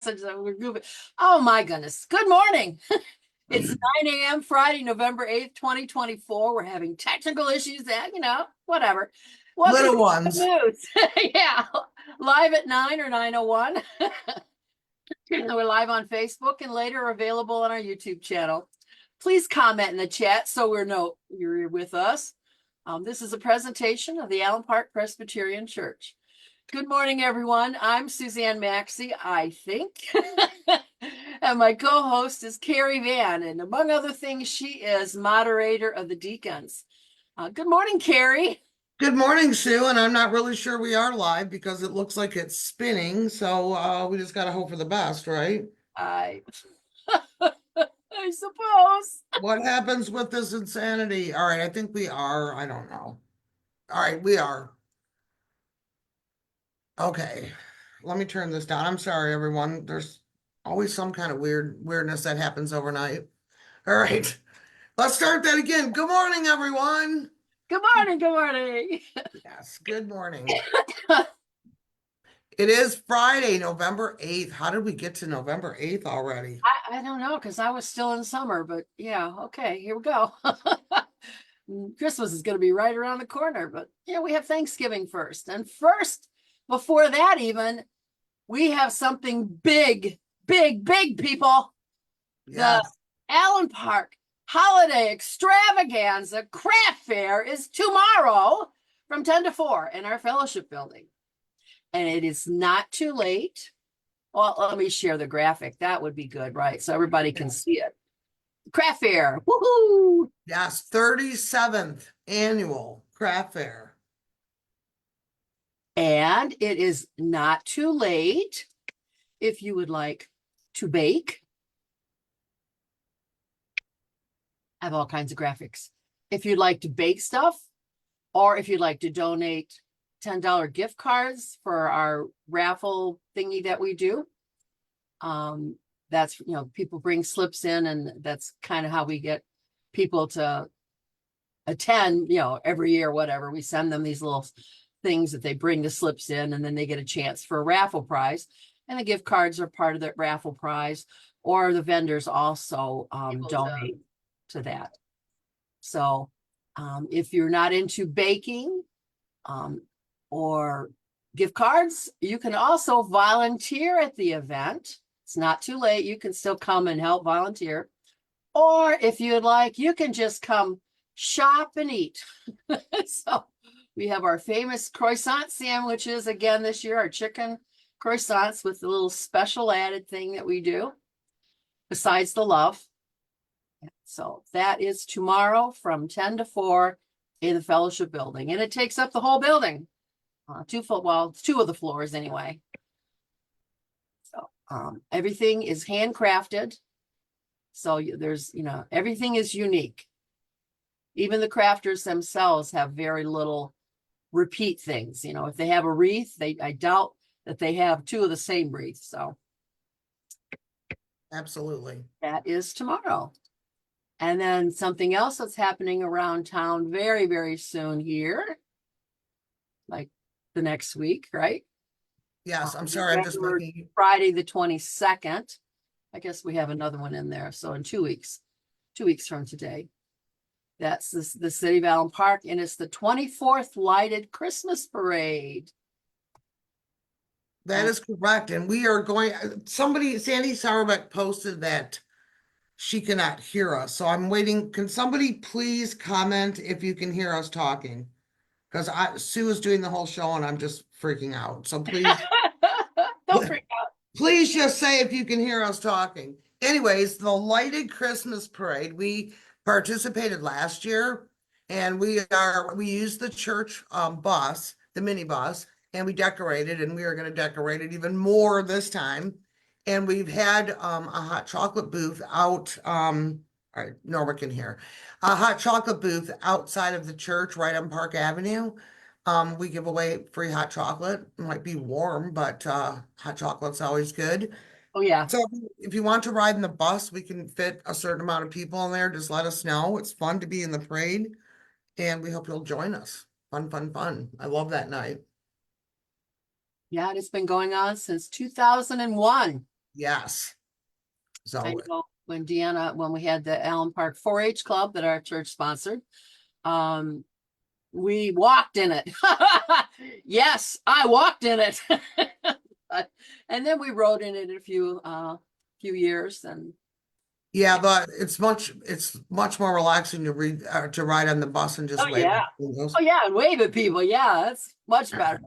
message that we're goofing. Oh my goodness. Good morning. It's 9 a.m. Friday, November 8th, 2024. We're having technical issues that, whatever. Welcome Little to ones. the news. Yeah. Live at 9 or 9:01. We're live on Facebook and later available on our YouTube channel. Please comment in the chat so we know you're with us. This is a presentation of the Allen Park Presbyterian Church. Good morning, everyone. I'm Suzanne Maxey, I think. And my co-host is Carrie Van. And among other things, she is moderator of the Deacons. Good morning, Carrie. Good morning, Sue. And I'm not really sure we are live because it looks like it's spinning. So we just got to hope for the best, right? I suppose. What happens with this insanity? All right, I think we are. I don't know. All right, we are. Okay, let me turn this down. I'm sorry, everyone. There's always some kind of weirdness that happens overnight. All right, let's start that again. Good morning, everyone. Good morning. Good morning. Yes, good morning. It is Friday, November 8th. How did we get to November 8th already? I don't know because I was still in summer, but yeah, okay, here we go. Christmas is going to be right around the corner, but yeah, we have Thanksgiving first. And first, before that, even, we have something big, people. Yes. The Allen Park Holiday Extravaganza Craft Fair is tomorrow from 10 to 4 in our fellowship building. And it is not too late. Well, let me share the graphic. That would be good, right? So everybody can see it. Craft Fair. Woohoo! Yes, 37th annual craft fair. And it is not too late if you would like to bake. I have all kinds of graphics. If you'd like to bake stuff, or if you'd like to donate $10 gift cards for our raffle thingy that we do. That's, people bring slips in, and that's kind of how we get people to attend, every year, whatever. We send them these little things that they bring the slips in, and then they get a chance for a raffle prize. And the gift cards are part of the raffle prize, or the vendors also donate to that. So if you're not into baking or gift cards, you can also volunteer at the event. It's not too late. You can still come and help volunteer. Or if you'd like, you can just come shop and eat. So we have our famous croissant sandwiches again this year, our chicken croissants with the little special added thing that we do besides the love. So that is tomorrow from 10 to 4 in the fellowship building. And it takes up the whole building. Two of the floors anyway. So everything is handcrafted. So there's, everything is unique. Even the crafters themselves have very little repeat things. If they have a wreath, I doubt that they have two of the same wreaths. So Absolutely. that is tomorrow. And then something else that's happening around town very, very soon here, like the next week, right? Yes, I'm sorry. I'm just looking. Friday the 22nd. I guess we have another one in there. So in 2 weeks from today, that's the City of Allen Park, and it's the 24th lighted Christmas parade. That is correct. And we are going, Sandy Sauerbeck posted that she cannot hear us. So I'm waiting. Can somebody please comment if you can hear us talking? Because Sue is doing the whole show and I'm just freaking out. So please. Don't freak out. Please just say if you can hear us talking. Anyways, the lighted Christmas parade, we participated last year, and we used the church bus, the minibus, and we decorated, and we are going to decorate it even more this time. And we've had a hot chocolate booth out. All right, Norma can hear. A hot chocolate booth outside of the church, right on Park Avenue. We give away free hot chocolate. It might be warm, but hot chocolate's always good. Oh, yeah. So if you want to ride in the bus, we can fit a certain amount of people in there. Just let us know. It's fun to be in the parade, and we hope you'll join us. Fun, fun, fun. I love that night. Yeah, it's been going on since 2001. Yes. I So know when Deanna, when we had the Allen Park 4-H club that our church sponsored, um, we walked in it. Yes, I walked in it. And then we rode in it a few years and yeah, but it's much more relaxing to read to ride on the bus and just oh wait. yeah. Oh yeah, and wave at people. Yeah, that's much better.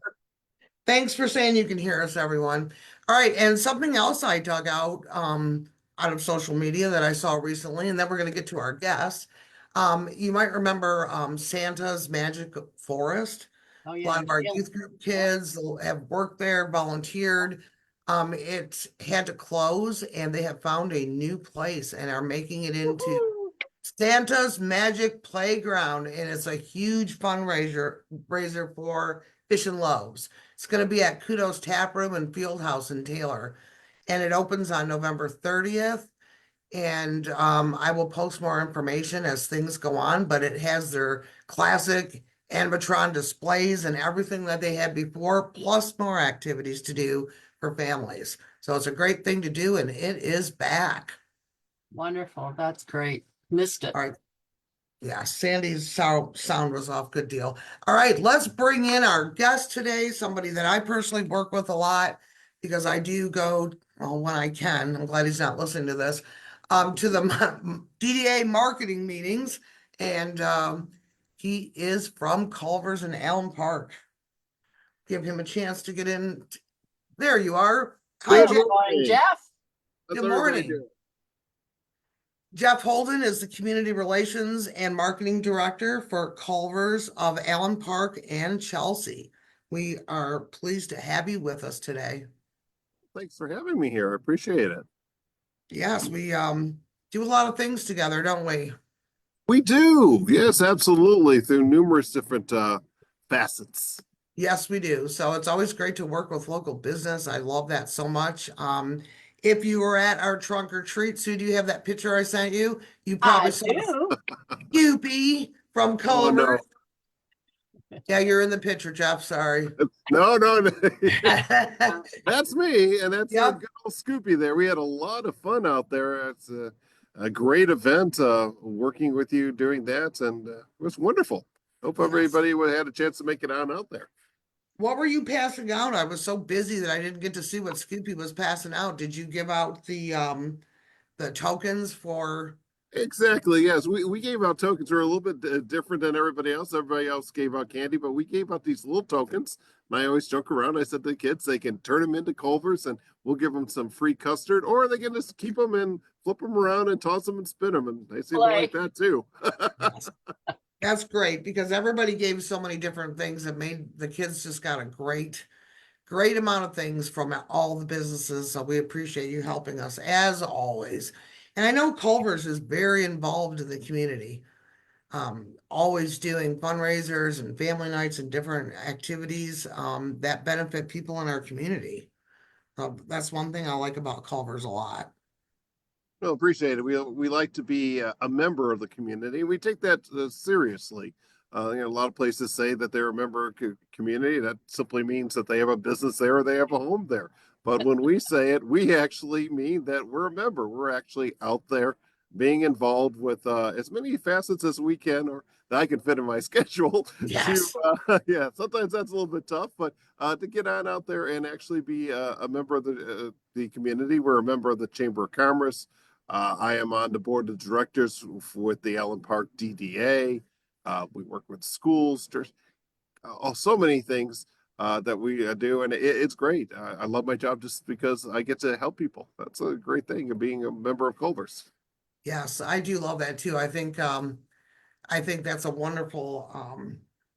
Thanks for saying you can hear us, everyone. All right, and something else I dug out of social media that I saw recently, and then we're gonna get to our guests. You might remember Santa's Magic Forest. Oh A lot yeah. of our Yeah. youth group kids have worked there, volunteered. It had to close, and they have found a new place and are making it into Woohoo. Santa's Magic Playground, and it's a huge fundraiser for Fish and Loaves. It's going to be at Kudos Tap Room and Field House in Taylor, and it opens on November 30th. And I will post more information as things go on, but it has their classic animatron displays and everything that they had before, plus more activities to do for families. So it's a great thing to do, and it is back. Wonderful. That's great. Missed it. All right. Yeah, Sandy's sound was off. Good deal. All right, let's bring in our guest today, somebody that I personally work with a lot because I do go, well, when I can. I'm glad he's not listening to this, to the DDA marketing meetings. And he is from Culver's in Allen Park. Give him a chance to get in. There you are. Hi, Good Good Jeff. morning, morning. Jeff. How's Good everybody morning. doing? Jeff Holden is the Community Relations and Marketing Director for Culver's of Allen Park and Chelsea. We are pleased to have you with us today. Thanks for having me here. I appreciate it. Yes, we do a lot of things together, don't we? We do. Yes, absolutely. Through numerous different facets. Yes, we do. So it's always great to work with local business. I love that so much. If you were at our trunk or treat, Sue, do you have that picture I sent you? You probably I saw do. Scoopy from Oh Culver. no. Yeah, you're in the picture, Jeff. Sorry. No, no, no. Uh, That's me, and that's a Yep. good old Scoopy there. We had a lot of fun out there. It's a great event working with you doing that, and it was wonderful. Hope Yes. everybody had a chance to make it on out there. What were you passing out? I was so busy that I didn't get to see what Scoopy was passing out. Did you give out the tokens for Exactly. Yes, we gave out tokens. We're a little bit different than everybody else. Everybody else gave out candy, but we gave out these little tokens. And I always joke around. I said to the kids, they can turn them into Culvers, and we'll give them some free custard, or they can just keep them and flip them around and toss them and spin them, and they seem to like that too. Yes. That's great because everybody gave so many different things that made the kids just got a great amount of things from all the businesses. So we appreciate you helping us as always. And I know Culver's is very involved in the community, always doing fundraisers and family nights and different activities that benefit people in our community. That's one thing I like about Culver's a lot. Well, appreciate it. We like to be a member of the community. We take that seriously. A lot of places say that they're a member of community. That simply means that they have a business there or they have a home there. But when we say it, we actually mean that we're a member. We're actually out there being involved with as many facets as we can, or that I can fit in my schedule. Yes. Yeah, sometimes that's a little bit tough, but to get on out there and actually be a member of the community. We're a member of the Chamber of Commerce. I am on the board of directors with the Allen Park DDA. We work with schools, so many things that we do, and it's great. I love my job just because I get to help people. That's a great thing of being a member of Culver's. Yes, I do love that too. I think that's a wonderful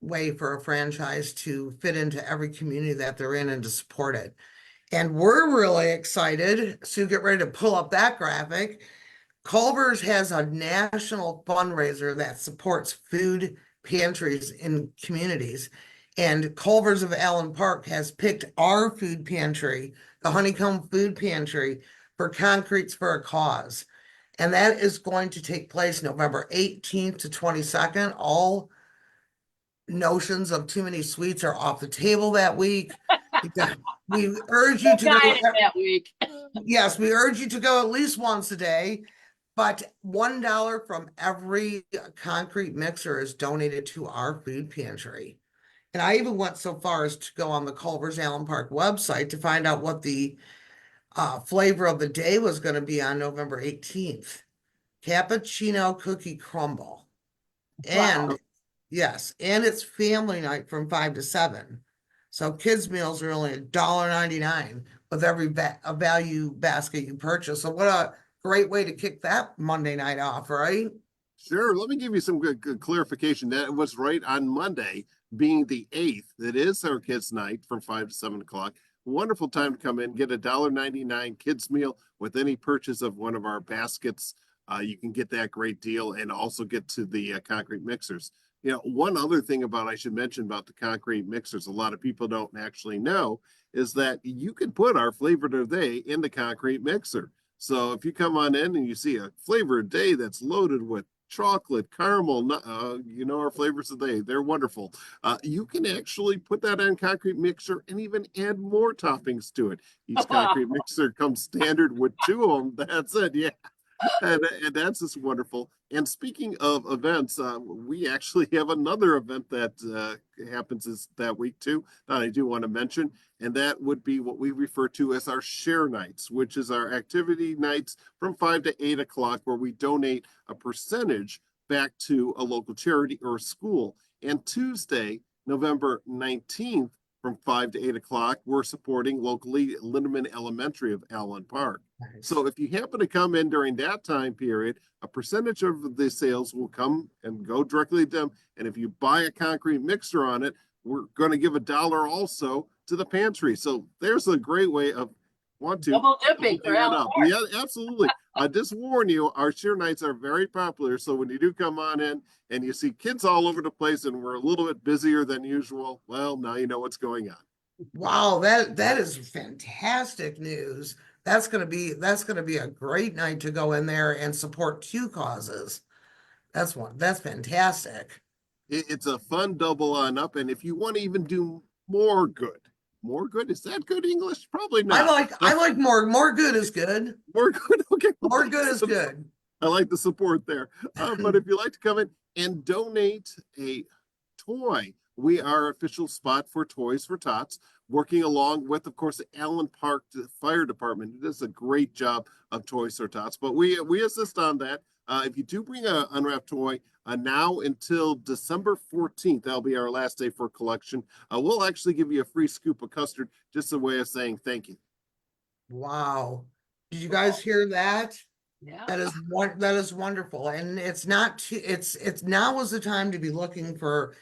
way for a franchise to fit into every community that they're in and to support it. And we're really excited. So get ready to pull up that graphic. Culver's has a national fundraiser that supports food pantries in communities. And Culver's of Allen Park has picked our food pantry, the Honeycomb Food Pantry, for Concretes for a Cause. And that is going to take place November 18th to 22nd. All notions of too many sweets are off the table that week. We urge you to go. Guided that week. Yes, we urge you to go at least once a day, but $1 from every concrete mixer is donated to our food pantry. And I even went so far as to go on the Culver's Allen Park website to find out what the flavor of the day was going to be on November 18th. Cappuccino cookie crumble. Wow. And yes, and it's family night from 5 to 7. So kids' meals are only $1.99 with every a value basket you purchase. So what a great way to kick that Monday night off, right? Sure. Let me give you some good clarification. That was right on Monday, being the 8th. That is our kids' night from 5 to 7 o'clock. Wonderful time to come in, get a $1.99 kids meal with any purchase of one of our baskets. You can get that great deal and also get to the concrete mixers. You know, one other thing about I should mention about the concrete mixers, a lot of people don't actually know, is that you can put our flavor of the day in the concrete mixer. So if you come on in and you see a flavor of the day that's loaded with chocolate, caramel, you know, our flavors of the day, they're wonderful. You can actually put that on concrete mixer and even add more toppings to it. Each concrete mixer comes standard with 2 of them. That's it. Yeah. And that's just wonderful. And speaking of events, we actually have another event that happens that week too that I do want to mention, and that would be what we refer to as our share nights, which is our activity nights from 5 to 8 o'clock, where we donate a percentage back to a local charity or school. And Tuesday, November 19th, from 5 to 8 o'clock, we're supporting locally Lindeman Elementary of Allen Park. Nice. So if you happen to come in during that time period, a percentage of the sales will come and go directly to them. And if you buy a concrete mixer on it, we're going to give $1 also to the pantry. So there's a great way of Double dipping for doubling that Alan up. Park. Yeah, absolutely. I just warn you, our share nights are very popular. So when you do come on in and you see kids all over the place and we're a little bit busier than usual, well, now you know what's going on. Wow, that is fantastic news. That's gonna be a great night to go in there and support 2 causes. That's fantastic. It's a fun double on up. And if you want to even do more good, is that good English? Probably not. I like more good is good. More good. Okay. More good is good. I like the support there. But if you like to come in and donate a toy, we are official spot for Toys for Tots, working along with, of course, the Allen Park Fire Department. It does a great job of Toys for Tots, but we assist on that. If you do bring an unwrapped toy, now until December 14th, that'll be our last day for collection. We'll actually give you a free scoop of custard, just a way of saying thank you. Wow. Did you guys hear that? Yeah. That is wonderful. And it's not too, it's now is the time to be looking for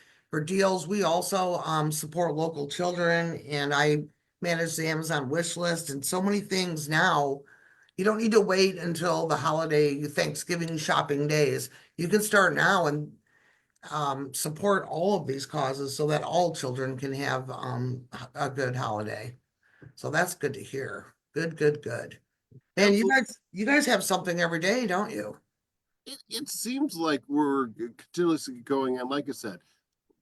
deals. We also support local children, and I manage the Amazon wish list and so many things now. You don't need to wait until the holiday Thanksgiving shopping days. You can start now and support all of these causes so that all children can have a good holiday. So that's good to hear. Good, good, good. And you guys have something every day, don't you? It seems like we're continuously going on. Like I said,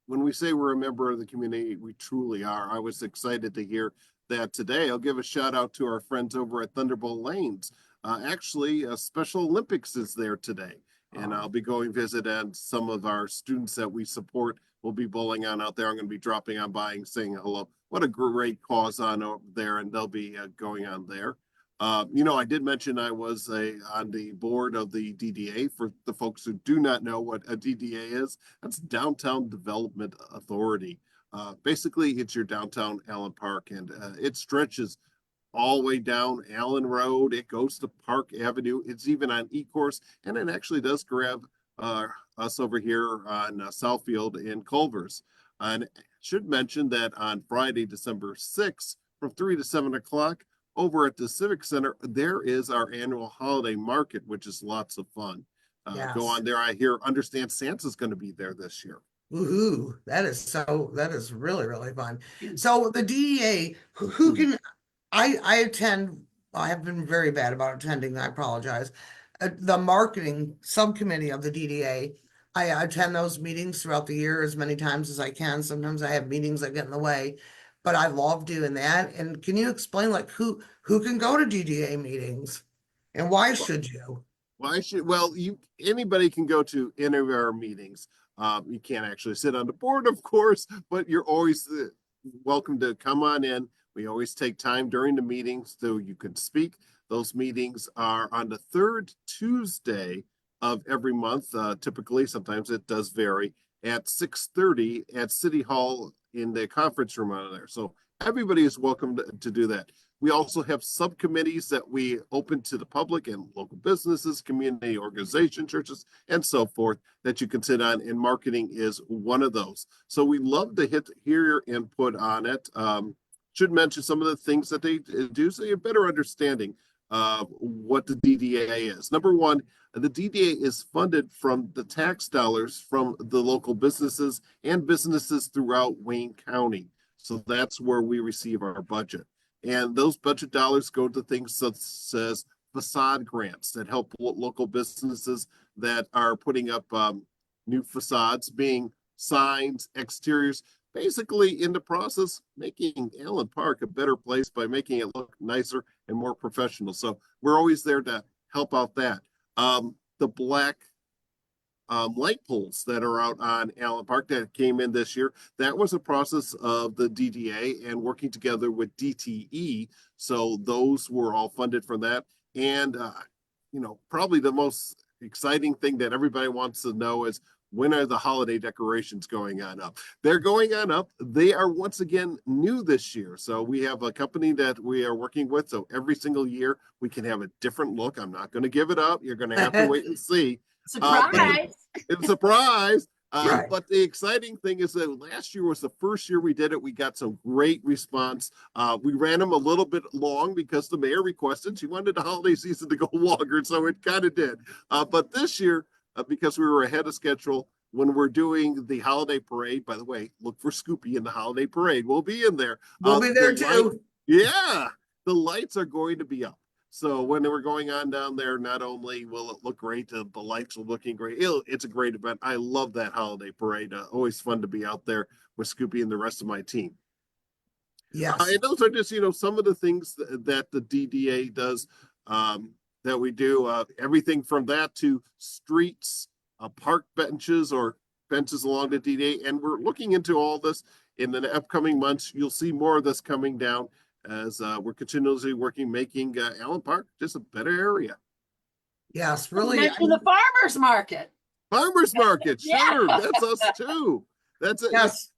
when we say we're a member of the community, we truly are. I was excited to hear that today. I'll give a shout out to our friends over at Thunderbolt Lanes. Actually, Special Olympics is there today, and I'll be going visit, and some of our students that we support will be bowling on out there. I'm going to be dropping on by and saying hello. What a great cause on over there, and they'll be going on there. You know, I did mention I was on the board of the DDA. For the folks who do not know what a DDA is, that's Downtown Development Authority. Basically, it's your downtown Allen Park, and it stretches all the way down Allen Road. It goes to Park Avenue. It's even on E-course, and it actually does grab us over here on Southfield in Culver's. And I should mention that on Friday, December 6th, from 3 to 7 o'clock, over at the Civic Center, there is our annual holiday market, which is lots of fun. Go on there. I understand Santa's going to be there this year. Woohoo. That is really, really fun. So the DEA, who can, I attend, I have been very bad about attending, I apologize. The marketing subcommittee of the DDA, I attend those meetings throughout the year as many times as I can. Sometimes I have meetings that get in the way. but I love doing that. And can you explain like who can go to DDA meetings and why should you? Well, anybody can go to any of our meetings. You can't actually sit on the board, of course, but you're always welcome to come on in. We always take time during the meetings so you can speak. Those meetings are on the third Tuesday of every month. Typically, sometimes it does vary at 6:30 at City Hall in the conference room on there. So everybody is welcome to do that. We also have subcommittees that we open to the public and local businesses, community organization, churches, and so forth that you can sit on, and marketing is one of those. So we love to hear your input on it. Should mention some of the things that they do so you have better understanding of what the DDA is. Number one, the DDA is funded from the tax dollars from the local businesses and businesses throughout Wayne County. So that's where we receive our budget. And those budget dollars go to things such as facade grants that help local businesses that are putting up new facades, being signs, exteriors, basically in the process making Allen Park a better place by making it look nicer and more professional. So we're always there to help out that. The black light poles that are out on Allen Park that came in this year. That was a process of the DDA and working together with DTE. So those were all funded from that. And, probably the most exciting thing that everybody wants to know is when are the holiday decorations going on up? They're going on up. They are once again new this year. So we have a company that we are working with. So every single year we can have a different look. I'm not going to give it up. You're going to have to wait and see. Surprise! It's a surprise. Right. But the exciting thing is that last year was the first year we did it. We got some great response. We ran them a little bit long because the mayor requested. She wanted the holiday season to go longer, so it kind of did. But this year, because we were ahead of schedule, when we're doing the holiday parade, by the way, look for Scoopy in the holiday parade. We'll be in there. We'll be there too. Yeah, the lights are going to be up. So when they were going on down there, not only will it look great, the lights are looking great. It's a great event. I love that holiday parade. Always fun to be out there with Scoopy and the rest of my team. Yes. And those are just, some of the things that the DDA does that we do. Everything from that to streets, park benches or benches along the DDA. And we're looking into all this in the upcoming months. You'll see more of this coming down as we're continuously working, making Allen Park just a better area. Yes, really. Mention the farmers market. Farmers market, sure. Yeah. That's us too. That's it. Yes.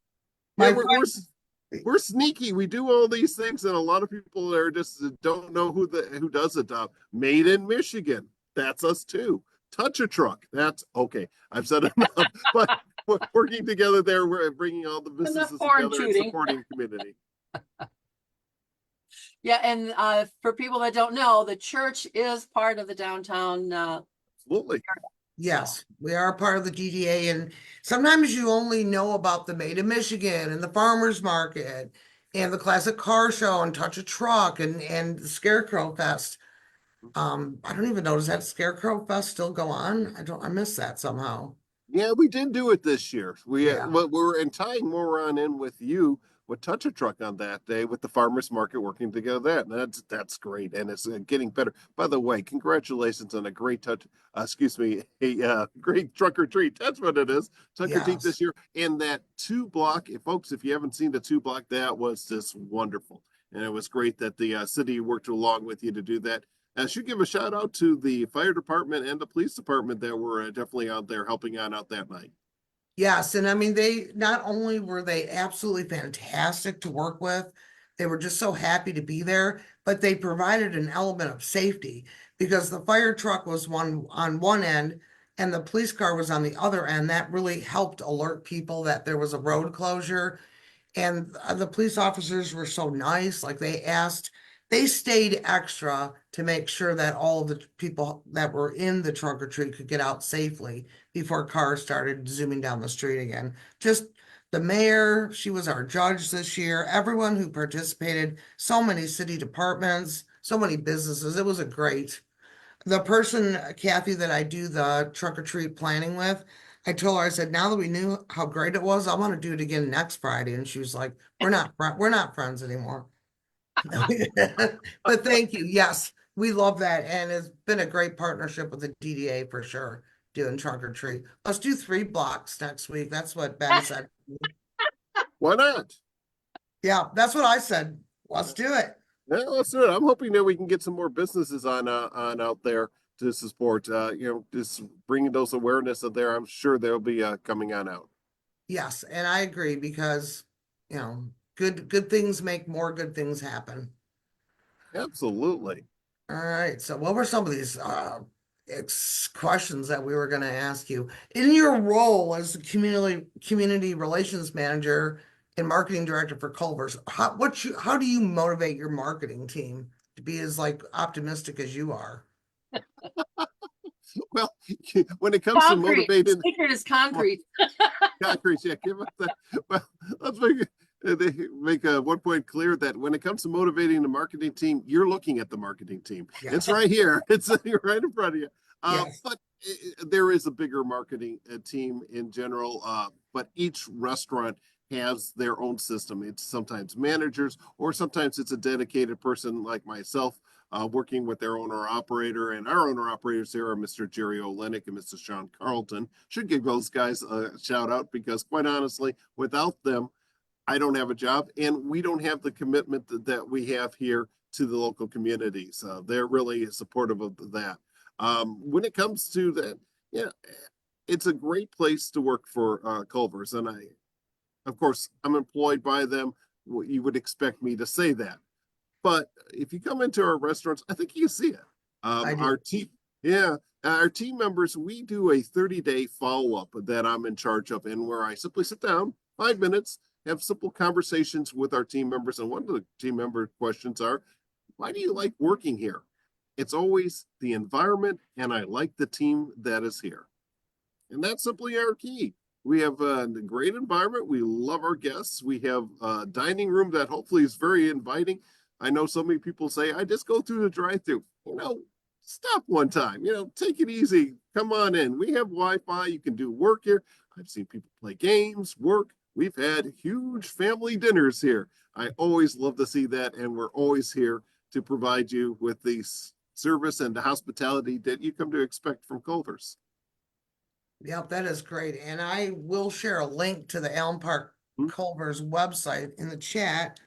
Yeah, we're sneaky. We do all these things, and a lot of people are just don't know who does it. Made in Michigan. That's us too. Touch a truck. That's okay. I've said enough. But we're working together there. We're bringing all the businesses together and supporting the community. Yeah, and for people that don't know, the church is part of the downtown. Absolutely. Yes, we are part of the DDA, and sometimes you only know about the Made in Michigan and the farmers market and the classic car show and Touch a Truck and the Scarecrow Fest. I don't even know, does that Scarecrow Fest still go on? I miss that somehow. Yeah, we did do it this year. We Yeah. we're in tying more on in with you with Touch a Truck on that day with the farmers market working together. And that's great, and it's getting better. By the way, congratulations on a great great truck or treat. That's what it is. Truck or treat Yes. this year. And that 2-block, folks, if you haven't seen the 2-block, that was just wonderful, and it was great that the city worked along with you to do that. I should give a shout out to the fire department and the police department that were definitely out there helping out that night. Yes, and I mean, they not only were they absolutely fantastic to work with, they were just so happy to be there, but they provided an element of safety because the fire truck was on one end and the police car was on the other end. That really helped alert people that there was a road closure. And the police officers were so nice, like they stayed extra to make sure that all of the people that were in the trunk or treat could get out safely before cars started zooming down the street again. Just the mayor, she was our judge this year, everyone who participated, so many city departments, so many businesses. It was the person, Kathy, that I do the trunk or treat planning with, I told her, I said, now that we knew how great it was, I want to do it again next Friday. And she was like, we're not friends anymore. But thank you. Yes, we love that. And it's been a great partnership with the DDA for sure, doing trunk or treat. Let's do 3 blocks next week. That's what Ben said. Why not? Yeah, that's what I said. Let's do it. Yeah, let's do it. I'm hoping that we can get some more businesses on out there to support, just bringing those awareness out there. I'm sure they'll be coming on out. Yes, and I agree because, good things make more good things happen. Absolutely. All right. So what were some of these questions that we were going to ask you? In your role as the community relations manager and marketing director for Culver's, how do you motivate your marketing team to be as optimistic as you are? Well, when it comes to Concrete. motivating Secret is concrete. concrete, yeah, give us that. Well, let's make a 1 point clear that when it comes to motivating the marketing team, you're looking at the marketing team. Yeah. It's right here. It's right in front of you. Yes. But there is a bigger marketing team in general. But each restaurant has their own system. It's sometimes managers, or sometimes it's a dedicated person like myself, working with their owner operator. And our owner operators here are Mr. Jerry Olenek and Mr. Sean Carlton. Should give those guys a shout out because, quite honestly, without them, I don't have a job, and we don't have the commitment that we have here to the local communities. They're really supportive of that. When it comes to that, yeah, it's a great place to work for Culver's, and of course, I'm employed by them. You would expect me to say that, but if you come into our restaurants, I think you see it. I do. Our team, yeah, our team members, we do a 30-day follow-up that I'm in charge of, and where I simply sit down 5 minutes, have simple conversations with our team members. And one of the team member questions are, why do you like working here? It's always the environment, and I like the team that is here. And that's simply our key. We have a great environment. We love our guests. We have a dining room that hopefully is very inviting. I know so many people say, I just go through the drive-through. Stop one time, take it easy. Come on in. We have Wi-Fi. You can do work here. I've seen people play games, work. We've had huge family dinners here. I always love to see that. And we're always here to provide you with the service and the hospitality that you come to expect from Culver's. Yep, that is great. And I will share a link to the Elm Park Culver's website in the chat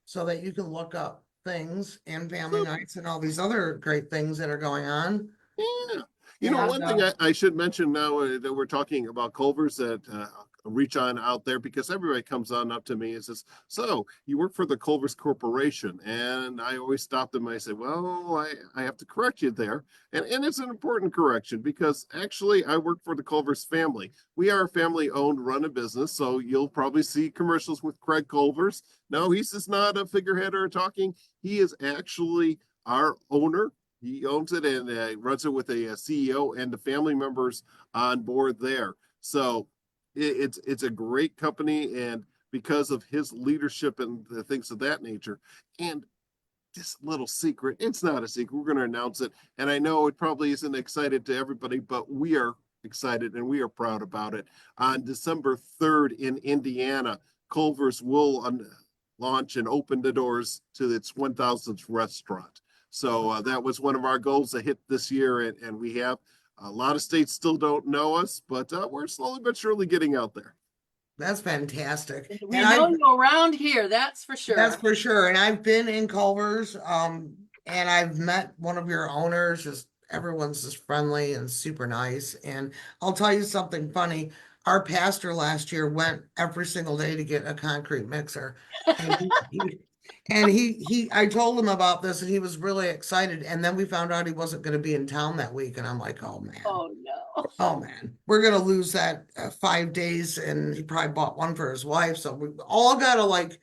so that you can look up things and family nights and all these other great things that are going on. Yeah. One thing I should mention now that we're talking about Culver's that reach on out there, because everybody comes on up to me and says, so you work for the Culver's Corporation. And I always stop them and I say, well, I have to correct you there. And it's an important correction because actually I work for the Culver's family. We are a family owned, run a business. So you'll probably see commercials with Craig Culver's. No, he's just not a figurehead or a talking. He is actually our owner. He owns it and runs it with a CEO and the family members on board there. So it's a great company, and because of his leadership and the things of that nature. And this little secret, it's not a secret. We're going to announce it. And I know it probably isn't excited to everybody, but we are excited and we are proud about it. On December 3rd in Indiana, Culver's will launch and open the doors to its 1,000th restaurant. So that was one of our goals to hit this year, and we have. A lot of states still don't know us, but we're slowly but surely getting out there. That's fantastic. We know you around here, that's for sure. That's for sure. And I've been in Culver's, and I've met one of your owners. Just everyone's just friendly and super nice. And I'll tell you something funny. Our pastor last year went every single day to get a concrete mixer. And I told him about this and he was really excited. And then we found out he wasn't going to be in town that week. And I'm like, oh man. Oh no. Oh man. We're going to lose that 5 days. And he probably bought one for his wife. So we all got to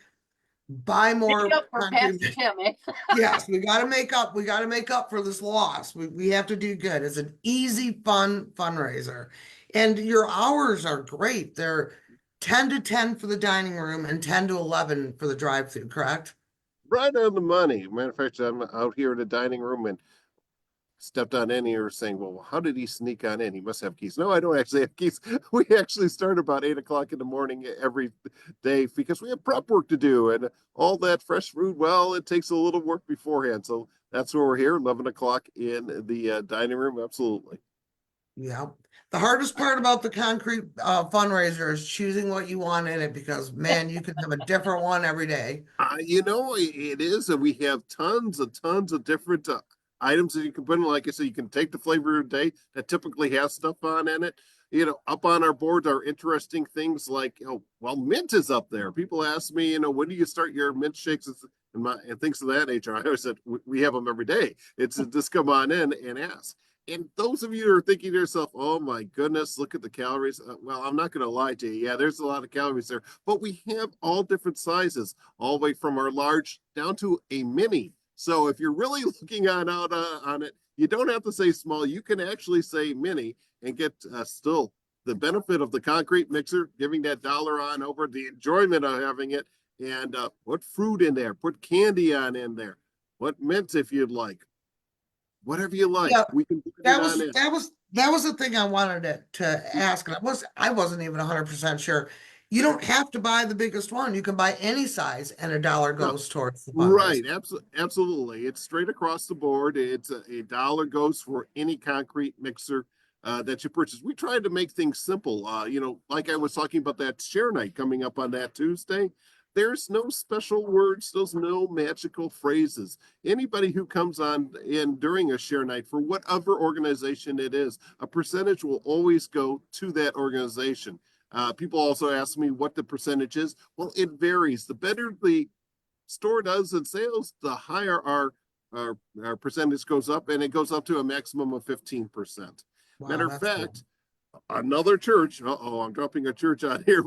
buy more. Make up for Pastor Tim, eh? Yes, we got to make up. We got to make up for this loss. We have to do good. It's an easy, fun fundraiser. And your hours are great. They're 10 to 10 for the dining room and 10 to 11 for the drive-through, correct? Right on the money. Matter of fact, I'm out here in the dining room, and stepped on any or saying, well, how did he sneak on in? He must have keys. No, I don't actually have keys. We actually start about 8 o'clock in the morning every day because we have prep work to do and all that fresh food. Well, it takes a little work beforehand. So that's where we're here, 11 o'clock in the dining room. Absolutely. Yeah. The hardest part about the concrete fundraiser is choosing what you want in it because, man, you can have a different one every day. It is, and we have tons of different items that you can put in. Like I said, you can take the flavor of the day that typically has stuff on in it. Up on our board are interesting things like, well, mint is up there. People ask me, when do you start your mint shakes and things of that nature? I always said we have them every day. It's just come on in and ask. And those of you who are thinking to yourself, oh my goodness, look at the calories. Well, I'm not going to lie to you. Yeah, there's a lot of calories there, but we have all different sizes, all the way from our large down to a mini. So if you're really looking on it, you don't have to say small. You can actually say mini and get still the benefit of the concrete mixer, giving that dollar on over, the enjoyment of having it, and put fruit in there, put candy on in there, what mint if you'd like. Whatever you like, Yeah, we can put it that on was in. that was the thing I wanted to ask, and I wasn't even 100% sure. You don't have to buy the biggest one. You can buy any size, and a dollar No, goes towards the fundraiser. right, absolutely. It's straight across the board. It's a dollar goes for any concrete mixer that you purchase. We tried to make things simple. Like I was talking about that share night coming up on that Tuesday. There's no special words. There's no magical phrases. Anybody who comes on in during a share night for whatever organization it is, a percentage will always go to that organization. People also ask me what the percentage is. Well, it varies. The better the store does in sales, the higher our percentage goes up, and it goes up to a maximum of 15%. Wow, Matter of that's cool. fact, another church, I'm dropping a church on here,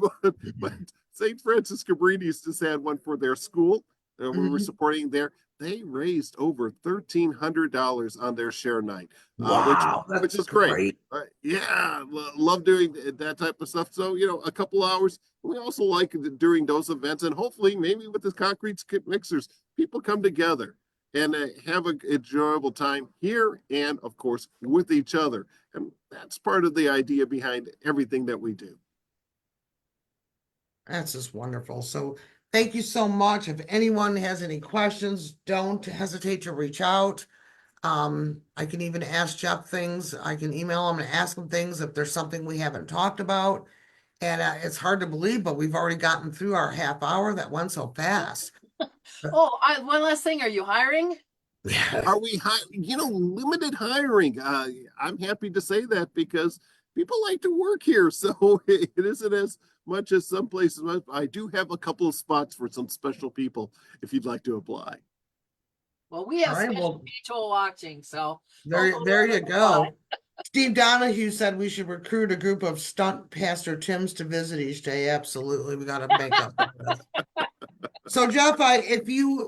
but St. Francis Cabrini's just had one for their school. We were Mhm. supporting there. They raised over $1,300 on their share night, Wow, which that's is great. great. Yeah, love doing that type of stuff. So, a couple hours. We also like during those events, and hopefully, maybe with the concrete mixers, people come together and have an enjoyable time here and, of course, with each other. And that's part of the idea behind everything that we do. That's just wonderful. So thank you so much. If anyone has any questions, don't hesitate to reach out. I can even ask Jeff things. I can email him and ask him things if there's something we haven't talked about. And it's hard to believe, but we've already gotten through our half hour. That went so fast. Oh, one last thing. Are you hiring? Are we limited hiring? I'm happy to say that because people like to work here, so it isn't as much as some places. I do have a couple of spots for some special people if you'd like to apply. Well, we have All right, special well, people watching, so there hopefully you they'll apply. go. Steve Donahue said we should recruit a group of stunt Pastor Tims to visit each day. Absolutely. We got to make up for this. So Jeff,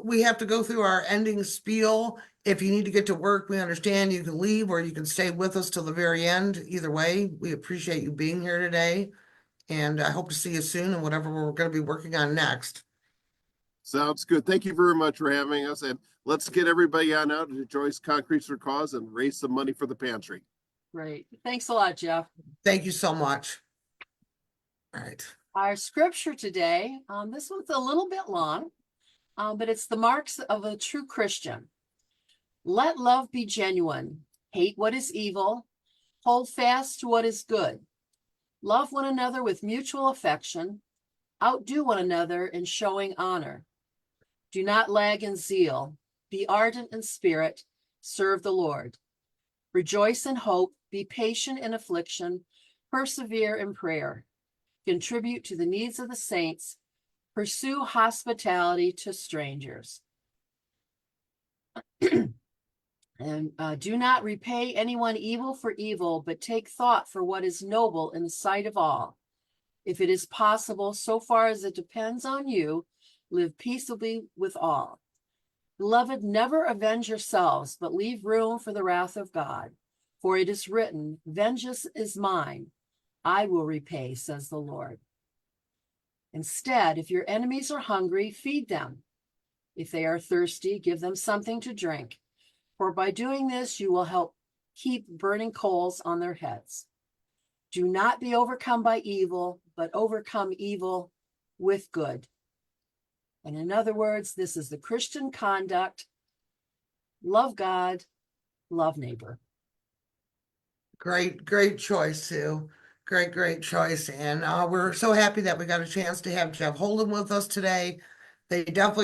we have to go through our ending spiel. If you need to get to work, we understand you can leave or you can stay with us till the very end. Either way, we appreciate you being here today. And I hope to see you soon and whatever we're going to be working on next. Sounds good. Thank you very much for having us, and let's get everybody on out to Joyce Concrete for Cause and raise some money for the pantry. Great. Thanks a lot, Jeff. Thank you so much. All right. Our scripture today, this one's a little bit long, but it's the marks of a true Christian. Let love be genuine. Hate what is evil. Hold fast to what is good. Love one another with mutual affection. Outdo one another in showing honor. Do not lag in zeal. Be ardent in spirit. Serve the Lord. Rejoice in hope. Be patient in affliction. Persevere in prayer. Contribute to the needs of the saints. Pursue hospitality to strangers. And do not repay anyone evil for evil, but take thought for what is noble in the sight of all. If it is possible, so far as it depends on you, live peaceably with all. Beloved, never avenge yourselves, but leave room for the wrath of God. For it is written, vengeance is mine. I will repay, says the Lord. Instead, if your enemies are hungry, feed them. If they are thirsty, give them something to drink. For by doing this, you will help heap burning coals on their heads. Do not be overcome by evil, but overcome evil with good. And in other words, this is the Christian conduct. Love God, love neighbor. Great choice, Sue. Great choice. And we're so happy that we got a chance to have Jeff Holden with us today.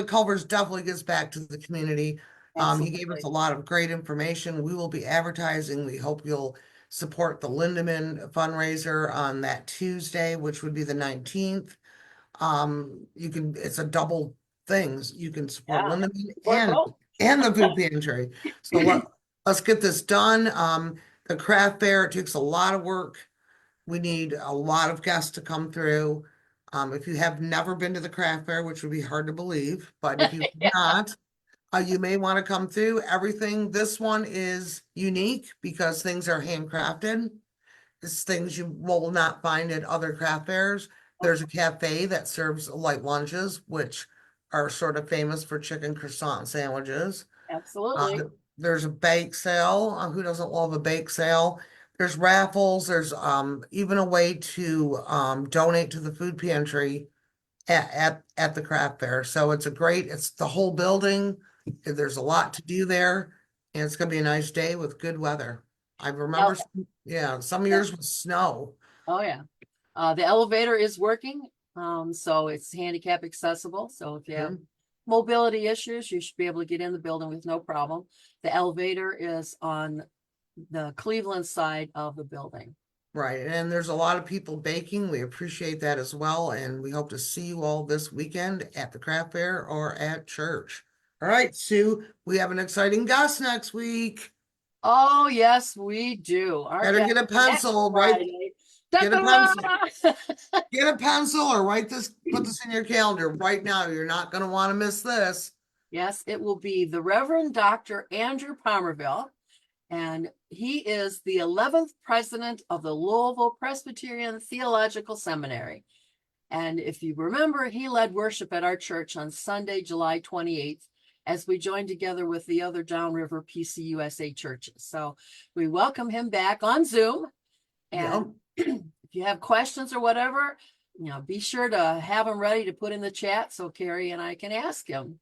Culver's definitely gives back to the community. He gave us Absolutely. a lot of great information. We will be advertising. We hope you'll support the Lindemann fundraiser on that Tuesday, which would be the 19th. It's a double things. You can support Yeah. Lindemann Support both. and the food pantry. So let's get this done. The craft fair, it takes a lot of work. We need a lot of guests to come through. If you have never been to the craft fair, which would be hard to believe, but if you've Yeah. not, you may want to come through. This one is unique because things are handcrafted. It's things you will not find at other craft fairs. There's a cafe that serves light lunches, which are sort of famous for chicken croissant sandwiches. Absolutely. There's a bake sale. Who doesn't love a bake sale? There's raffles. There's even a way to donate to the food pantry at the craft fair. So it's the whole building. There's a lot to do there, and it's gonna be a nice day with good weather. I remember, some years with snow. Oh, yeah. The elevator is working, so it's handicap accessible. So if you have mobility issues, you should be able to get in the building with no problem. The elevator is on the Cleveland side of the building. Right, and there's a lot of people baking. We appreciate that as well, and we hope to see you all this weekend at the craft fair or at church. All right, Sue, we have an exciting guest next week. Oh, yes, we do. Our Better guest get a pencil, next right? Friday. Get a pencil. Ta-da! Get a pencil or put this in your calendar right now. You're not gonna want to miss this. Yes, it will be the Reverend Dr. Andrew Palmerville, and he is the 11th president of the Louisville Presbyterian Theological Seminary. And if you remember, he led worship at our church on Sunday, July 28th, as we joined together with the other downriver PCUSA churches. So we welcome him back on Zoom. And if you have questions or whatever, be sure to have him ready to put in the chat so Carrie and I can ask him.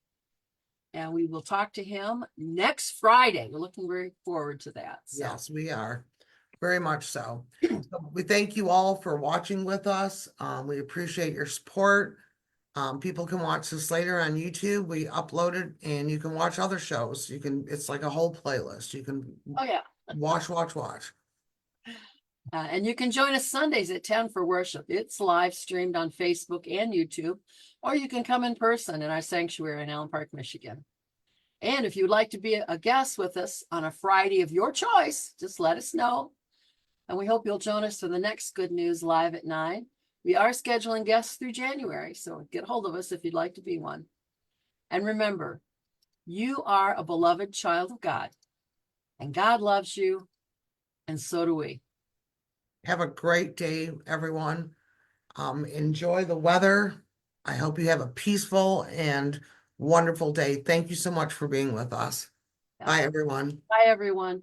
And we will talk to him next Friday. We're looking very forward to that. So. Yes, we are. Very much so. We thank you all for watching with us. We appreciate your support. People can watch this later on YouTube. We upload it and you can watch other shows. It's like a whole playlist. You can watch. And you can join us Sundays at 10 for worship. It's live streamed on Facebook and YouTube, or you can come in person in our sanctuary in Allen Park, Michigan. And if you'd like to be a guest with us on a Friday of your choice, just let us know. And we hope you'll join us for the next Good News Live at 9. We are scheduling guests through January, so get hold of us if you'd like to be one. And remember, you are a beloved child of God, and God loves you, and so do we. Have a great day, everyone. Enjoy the weather. I hope you have a peaceful and wonderful day. Thank you so much for being with us. Bye, everyone. Bye, everyone.